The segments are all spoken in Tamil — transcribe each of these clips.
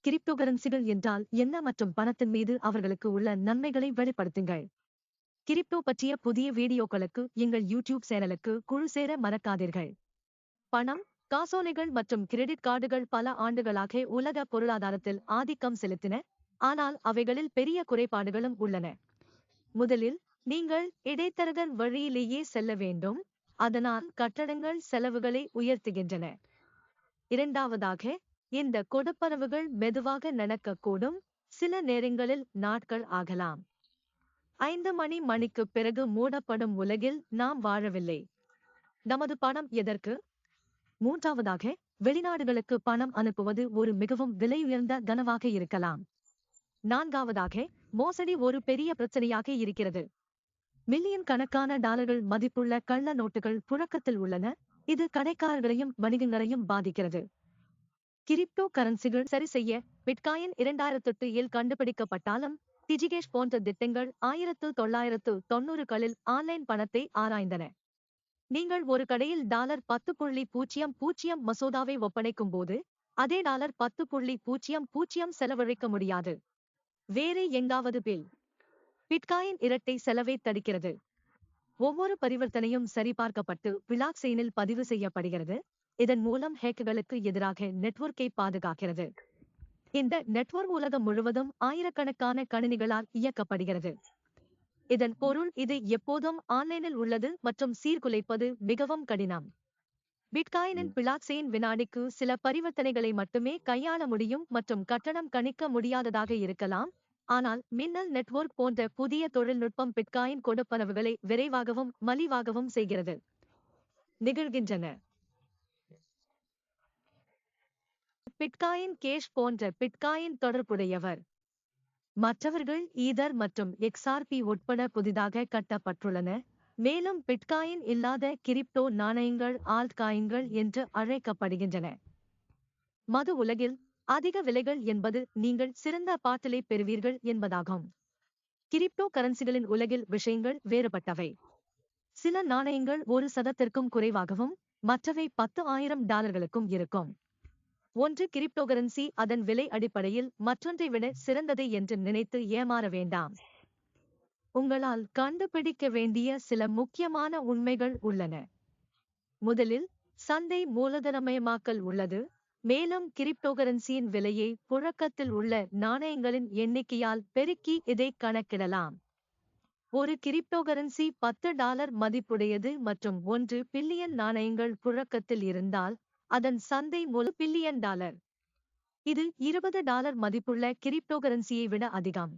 கிரிப்டோகரன்சிகள் என்றால் என்ன மற்றும் பணத்தின் மீது அவர்களுக்கு உள்ள நன்மைகளை வெளிப்படுத்துங்கள். கிரிப்டோ பற்றிய புதிய வீடியோக்களுக்கு எங்கள் யூடியூப் சேனலுக்கு குழு சேர மறக்காதீர்கள். பணம், காசோலைகள் மற்றும் கிரெடிட் கார்டுகள் பல ஆண்டுகளாக உலக பொருளாதாரத்தில் ஆதிக்கம் செலுத்தின, ஆனால் அவைகளில் பெரிய குறைபாடுகளும் உள்ளன. முதலில், நீங்கள் இடைத்தரகர் வழியிலேயே செல்ல வேண்டும், அதனால் கட்டணங்கள் செலவுகளை உயர்த்துகின்றன. இரண்டாவதாக, இந்த கொடுப்பனவுகள் மெதுவாக நடக்கக்கூடும், சில நேரங்களில் நாட்கள் ஆகலாம். 5 மணிக்குப் பிறகு மூடப்படும் உலகில் நாம் வாழவில்லை. நமது பணம் எதற்கு? மூன்றாவதாக, வெளிநாடுகளுக்கு பணம் அனுப்புவது ஒரு மிகவும் விலையுயர்ந்த கனவாக இருக்கலாம். நான்காவதாக, மோசடி ஒரு பெரிய பிரச்சனையாக இருக்கிறது. மில்லியன் கணக்கான டாலர்கள் மதிப்புள்ள கள்ள நோட்டுகள் புழக்கத்தில் உள்ளன, இது கடைக்காரர்களையும் வணிகங்களையும் பாதிக்கிறது. கிரிப்டோ கரன்சிகள் சரி செய்ய பிட்காயின் 2008 கண்டுபிடிக்கப்பட்டாலும், டிஜிகேஷ் போன்ற திட்டங்கள் 1990களில் ஆன்லைன் பணத்தை ஆராய்ந்தன. நீங்கள் ஒரு கடையில் $10.00 மசோதாவை ஒப்படைக்கும் போது, அதே $10.00 செலவழிக்க முடியாது. வேறு எங்காவது பில். பிட்காயின் இரட்டை செலவை தடுக்கிறது. ஒவ்வொரு பரிவர்த்தனையும் சரிபார்க்கப்பட்டு பிளாக்செயினில் பதிவு செய்யப்படுகிறது, இதன் மூலம் ஹேக்கர்களுக்கு எதிராக நெட்வொர்க்கை பாதுகாக்கிறது. இந்த நெட்வொர்க் உலகம் முழுவதும் ஆயிரக்கணக்கான கணினிகளால் இயக்கப்படுகிறது. இதன் பொருள் இது எப்போதும் ஆன்லைனில் உள்ளது மற்றும் சீர்குலைப்பது மிகவும் கடினம். பிட்காயினின் பிளாக்செயின் வினாடிக்கு சில பரிவர்த்தனைகளை மட்டுமே கையாள முடியும் மற்றும் கட்டணம் கணிக்க முடியாததாக இருக்கலாம், ஆனால் மின்னல் நெட்வொர்க் போன்ற புதிய தொழில்நுட்பம் பிட்காயின் கொடுப்பனவுகளை விரைவாகவும் மலிவாகவும் செய்கிறது. நிகழ்கின்றன. பிட்காயின் கேஷ் போன்ற பிட்காயின் தொடர்புடையவர். மற்றவர்கள் ஈதர் மற்றும் எக்ஸ்ஆர்பி உட்பட புதிதாக கட்டப்பட்டுள்ளன, மேலும் பிட்காயின் இல்லாத கிரிப்டோ நாணயங்கள் ஆல்ட்காயின்கள் என்று அழைக்கப்படுகின்றன. மது உலகில், அதிக விலைகள் என்பது நீங்கள் சிறந்த பாட்டிலை பெறுவீர்கள் என்பதாகும். கிரிப்டோ கரன்சிகளின் உலகில் விஷயங்கள் வேறுபட்டவை. சில நாணயங்கள் $1 குறைவாகவும், மற்றவை $10,000 இருக்கும். ஒன்று கிரிப்டோகரன்சி அதன் விலை அடிப்படையில் மற்றொன்றை விட சிறந்தது என்று நினைத்து ஏமாற வேண்டாம். உங்களால் கண்டுபிடிக்க வேண்டிய சில முக்கியமான உண்மைகள் உள்ளன. முதலில், சந்தை மூலதனமயமாக்கல் உள்ளது, மேலும் கிரிப்டோகரன்சியின் விலையை புழக்கத்தில் உள்ள நாணயங்களின் எண்ணிக்கையால் பெருக்கி இதை கணக்கிடலாம். ஒரு கிரிப்டோகரன்சி $10 மதிப்புடையது மற்றும் 1 பில்லியன் நாணயங்கள் புழக்கத்தில் இருந்தால், அதன் சந்தை மூலம் $1 பில்லியன். இது $20 மதிப்புள்ள கிரிப்டோகரன்சியை விட அதிகம்.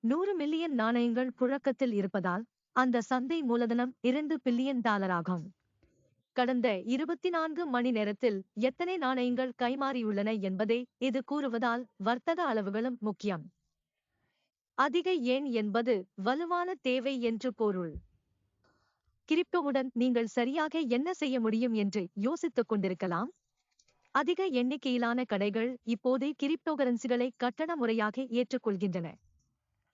100 மில்லியன் நாணயங்கள் புழக்கத்தில் இருப்பதால், அந்த சந்தை மூலதனம் $2 பில்லியன் ஆகும். கடந்த 24 மணி நேரத்தில் எத்தனை நாணயங்கள் கைமாறியுள்ளன என்பதை இது கூறுவதால் வர்த்தக அளவுகளும் முக்கியம். அதிக எண் என்பது வலுவான தேவை என்று பொருள். கிரிப்டோவுடன் நீங்கள் சரியாக என்ன செய்ய முடியும் என்று யோசித்துக் கொண்டிருக்கலாம். அதிக எண்ணிக்கையிலான கடைகள் இப்போது கிரிப்டோகரன்சிகளை கட்டண முறையாக ஏற்றுக்கொள்கின்றன.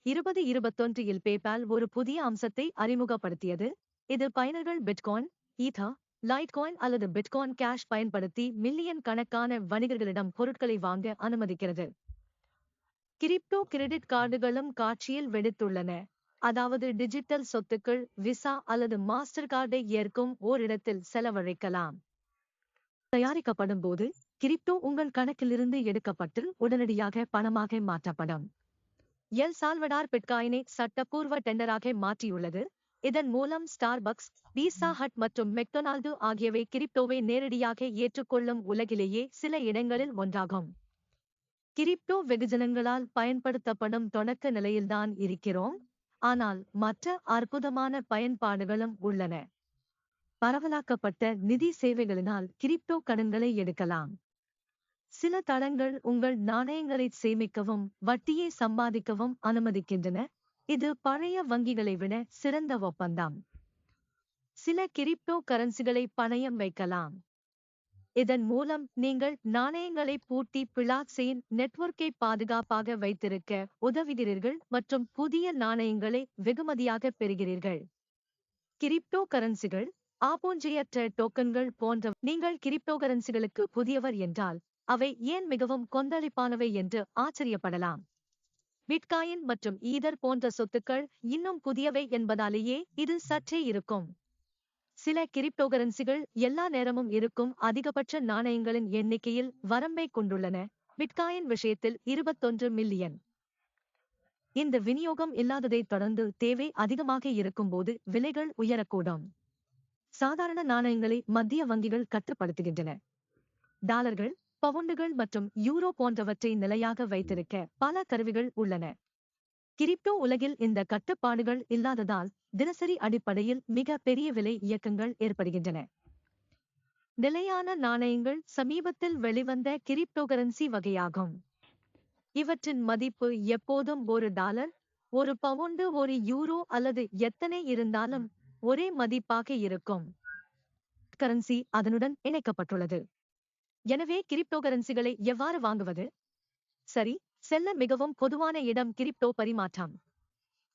2021 பேபால் ஒரு புதிய அம்சத்தை அறிமுகப்படுத்தியது, இது பயனர்கள் பிட்காயின், ஈதர், லைட்காயின் அல்லது பிட்காயின் கேஷ் பயன்படுத்தி மில்லியன் கணக்கான வணிகர்களிடம் பொருட்களை வாங்க அனுமதிக்கிறது. கிரிப்டோ கிரெடிட் கார்டுகளும் காட்சியில் வெடித்துள்ளன, அதாவது டிஜிட்டல் சொத்துக்கள் விசா அல்லது மாஸ்டர் கார்டை ஏற்கும் ஓரிடத்தில் செலவழிக்கலாம். தயாரிக்கப்படும் போது, கிரிப்டோ உங்கள் கணக்கிலிருந்து எடுக்கப்பட்டு உடனடியாக பணமாக மாற்றப்படும். எல் சால்வடார் பிட்காயினை சட்டப்பூர்வ டெண்டராக மாற்றியுள்ளது, இதன் மூலம் ஸ்டார்பக்ஸ், பீட்சா ஹட் மற்றும் மெக்டொனால்டு ஆகியவை கிரிப்டோவை நேரடியாக ஏற்றுக்கொள்ளும் உலகிலேயே சில இடங்களில் ஒன்றாகும். கிரிப்டோ வெகுஜனங்களால் பயன்படுத்தப்படும் தொடக்க நிலையில்தான் இருக்கிறோம், ஆனால் மற்ற அற்புதமான பயன்பாடுகளும் உள்ளன. பரவலாக்கப்பட்ட நிதி சேவைகளினால் கிரிப்டோ கடன்களை எடுக்கலாம். சில தளங்கள் உங்கள் நாணயங்களை சேமிக்கவும் வட்டியை சம்பாதிக்கவும் அனுமதிக்கின்றன, இது பழைய வங்கிகளை விட சிறந்த ஒப்பந்தம். சில கிரிப்டோ கரன்சிகளை பணயம் வைக்கலாம். இதன் மூலம் நீங்கள் நாணயங்களை பூட்டி பிளாக்செயின் நெட்வொர்க்கை பாதுகாப்பாக வைத்திருக்க உதவுகிறீர்கள் மற்றும் புதிய நாணயங்களை வெகுமதியாக பெறுகிறீர்கள். கிரிப்டோ கரன்சிகள், ஆபோன்றியற்ற டோக்கன்கள் போன்ற. நீங்கள் கிரிப்டோகரன்சிகளுக்கு புதியவர் என்றால், அவை ஏன் மிகவும் கொந்தளிப்பானவை என்று ஆச்சரியப்படலாம். பிட்காயின் மற்றும் ஈதர் போன்ற சொத்துக்கள் இன்னும் புதியவை என்பதாலேயே இது சற்றே இருக்கும். சில கிரிப்டோகரன்சிகள் எல்லா நேரமும் இருக்கும் அதிகபட்ச நாணயங்களின் எண்ணிக்கையில் வரம்பை கொண்டுள்ளன. பிட்காயின் விஷயத்தில் 21 மில்லியன். இந்த விநியோகம் இல்லாததைத் தொடர்ந்து தேவை அதிகமாக இருக்கும்போது விலைகள் உயரக்கூடும். சாதாரண நாணயங்களை மத்திய வங்கிகள் கட்டுப்படுத்துகின்றன. டாலர்கள், பவுண்டுகள் மற்றும் யூரோ போன்றவற்றை நிலையாக வைத்திருக்க பல கருவிகள் உள்ளன. கிரிப்டோ உலகில் இந்த கட்டுப்பாடுகள் இல்லாததால் தினசரி அடிப்படையில் மிக பெரிய விலை இயக்கங்கள் ஏற்படுகின்றன. நிலையான நாணயங்கள் சமீபத்தில் வெளிவந்த கிரிப்டோகரன்சி வகையாகும். இவற்றின் மதிப்பு எப்போதும் $1, $1, €1 அல்லது எத்தனை இருந்தாலும் ஒரே மதிப்பாக இருக்கும். கரன்சி அதனுடன் இணைக்கப்பட்டுள்ளது. எனவே கிரிப்டோகரன்சிகளை எவ்வாறு வாங்குவது? சரி, செல்ல மிகவும் பொதுவான இடம் கிரிப்டோ பரிமாற்றம்.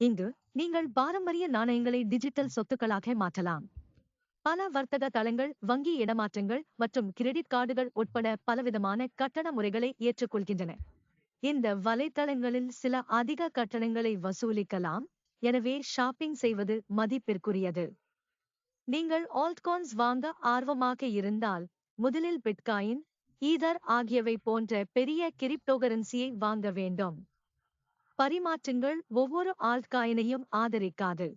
இங்கு நீங்கள் பாரம்பரிய நாணயங்களை டிஜிட்டல் சொத்துக்களாக மாற்றலாம். பல வர்த்தக தளங்கள் வங்கி இடமாற்றங்கள் மற்றும் கிரெடிட் கார்டுகள் உட்பட பலவிதமான கட்டண முறைகளை ஏற்றுக்கொள்கின்றன. இந்த வலைத்தளங்களில் சில அதிக கட்டணங்களை வசூலிக்கலாம், எனவே ஷாப்பிங் செய்வது மதிப்பிற்குரியது. நீங்கள் ஆல்ட்காயின்ஸ் வாங்க ஆர்வமாக இருந்தால் முதலில் பிட்காயின், ஈதர் ஆகியவை போன்ற பெரிய கிரிப்டோகரன்சியை வாங்க வேண்டும். பரிமாற்றங்கள் ஒவ்வொரு ஆல்ட்காயினையும் ஆதரிக்காது.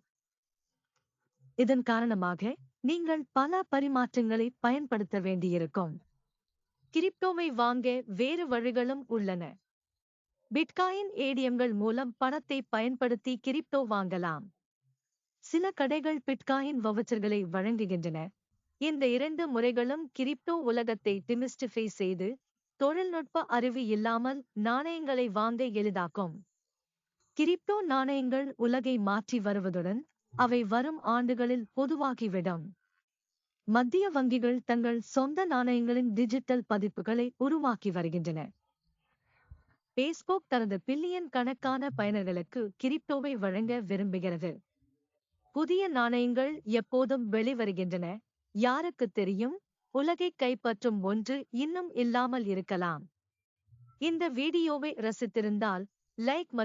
இதன் காரணமாக நீங்கள் பல பரிமாற்றங்களை பயன்படுத்த வேண்டியிருக்கும். கிரிப்டோவை வாங்க வேறு வழிகளும் உள்ளன. பிட்காயின் ஏடிஎம்கள் மூலம் பணத்தை பயன்படுத்தி கிரிப்டோ வாங்கலாம். சில கடைகள் பிட்காயின் வவுச்சர்களை வழங்குகின்றன. இந்த இரண்டு முறைகளும் கிரிப்டோ உலகத்தை டிமிஸ்டிஃபை செய்து தொழில்நுட்ப அறிவு இல்லாமல் நாணயங்களை வாங்க எளிதாக்கும். கிரிப்டோ நாணயங்கள் உலகை மாற்றி வருவதுடன் அவை வரும் ஆண்டுகளில் பொதுவாகிவிடும். மத்திய வங்கிகள் தங்கள் சொந்த நாணயங்களின் டிஜிட்டல் பதிப்புகளை உருவாக்கி வருகின்றன. பேஸ்புக் தனது பில்லியன் கணக்கான பயனர்களுக்கு கிரிப்டோவை வழங்க விரும்புகிறது. புதிய நாணயங்கள் எப்போதும் வெளிவருகின்றன. யாருக்கு தெரியும், உலகை கைப்பற்றும் ஒன்று இன்னும் இல்லாமல் இருக்கலாம். இந்த வீடியோவை ரசித்திருந்தால் லைக்